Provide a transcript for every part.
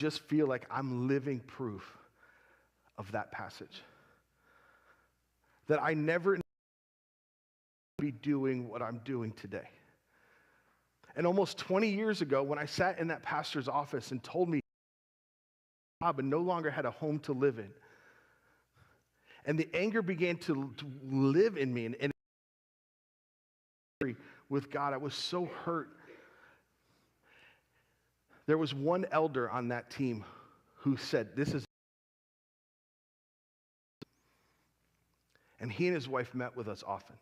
just feel like I'm living proof of that passage. That I never be doing what I'm doing today. And almost 20 years ago, when I sat in that pastor's office and told me job and no longer had a home to live in, and the anger began to live in me, and with God, I was so hurt. There was one elder on that team who said, this is, and he and his wife met with us often.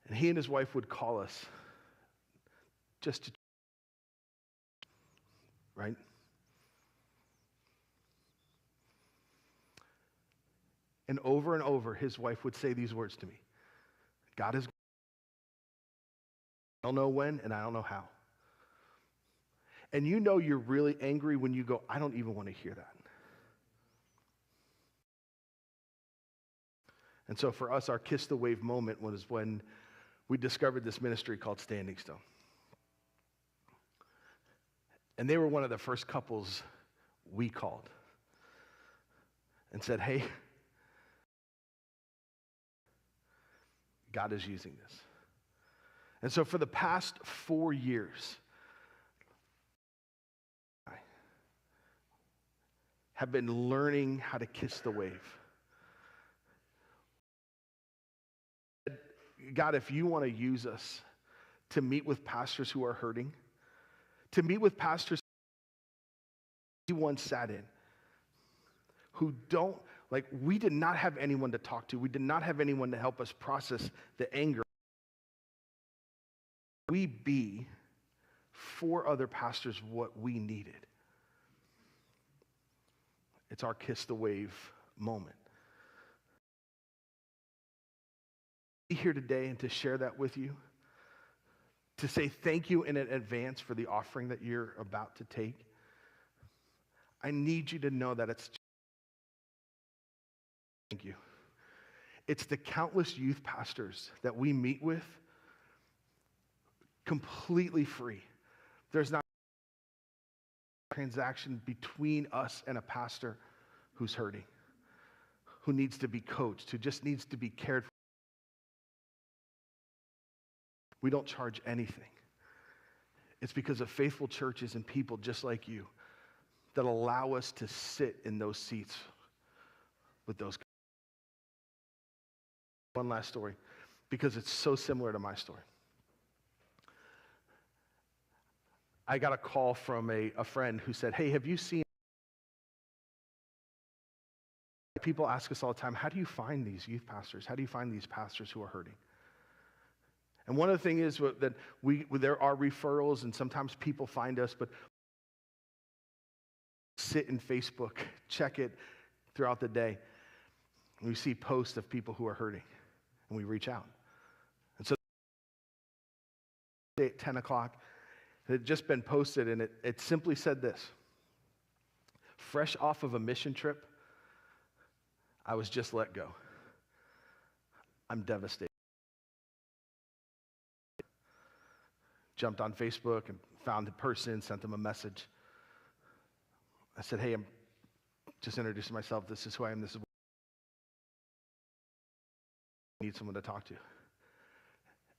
And he and his wife would call us just to, right? And over, his wife would say these words to me. God is, I don't know when and I don't know how. And you know you're really angry when you go, I don't even want to hear that. And so for us, our Kiss the Wave moment was when we discovered this ministry called Standing Stone. And they were one of the first couples we called and said, hey, God is using this. And so for the past 4 years, I have been learning how to kiss the wave. God, if you want to use us to meet with pastors who are hurting, to meet with pastors who once sat in, who don't, like, we did not have anyone to talk to. We did not have anyone to help us process the anger. We be for other pastors what we needed. It's our Kiss the Wave moment. Be here today and to share that with you, to say thank you in advance for the offering that you're about to take. I need you to know that it's thank you. It's the countless youth pastors that we meet with completely free. There's not a transaction between us and a pastor who's hurting, who needs to be coached, who just needs to be cared for. We don't charge anything. It's because of faithful churches and people just like you that allow us to sit in those seats with those. One last story, because it's so similar to my story. I got a call from a friend who said, hey, have you seen, people ask us all the time, how do you find these youth pastors? How do you find these pastors who are hurting? And one of the things is that there are referrals, and sometimes people find us, but sit in Facebook, check it throughout the day, and we see posts of people who are hurting, and we reach out. And so at 10 o'clock, it had just been posted, and it simply said this: fresh off of a mission trip, I was just let go. I'm devastated. Jumped on Facebook and found the person, sent them a message. I said, hey, I'm just introducing myself. This is who I am. This is what I need someone to talk to.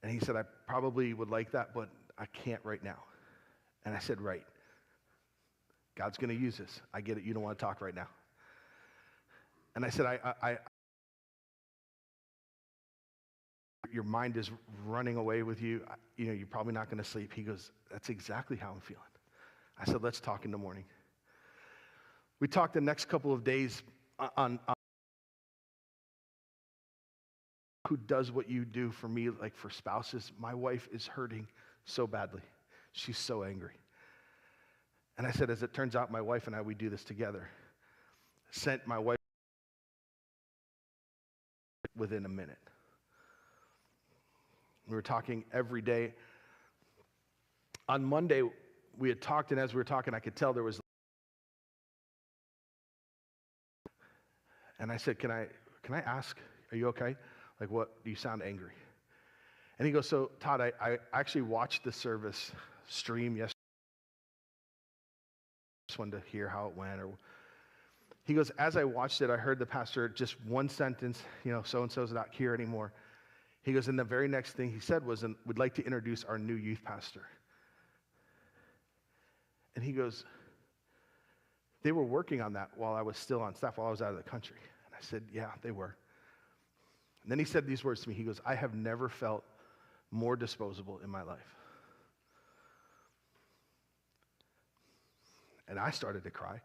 And he said, I probably would like that, but I can't right now. And I said, right. God's going to use this. I get it. You don't want to talk right now. And I said, your mind is running away with you. You're probably not going to sleep. He goes, that's exactly how I'm feeling. I said, let's talk in the morning. We talked the next couple of days on who does what you do for me, like for spouses. My wife is hurting so badly. She's so angry. And I said, as it turns out, my wife and I, we do this together. Sent my wife within a minute. We were talking every day. On Monday, we had talked, and as we were talking, I could tell there was. And I said, can I ask, are you okay? Like, what, do you sound angry? And he goes, so Todd, I actually watched the service stream yesterday. just wanted to hear how it went. Or he goes, as I watched it, I heard the pastor, just one sentence, so-and-so's not here anymore. He goes, and the very next thing he said was, we'd like to introduce our new youth pastor. And he goes, they were working on that while I was still on staff, while I was out of the country. And I said, yeah, they were. And then he said these words to me. He goes, I have never felt more disposable in my life. And I started to cry.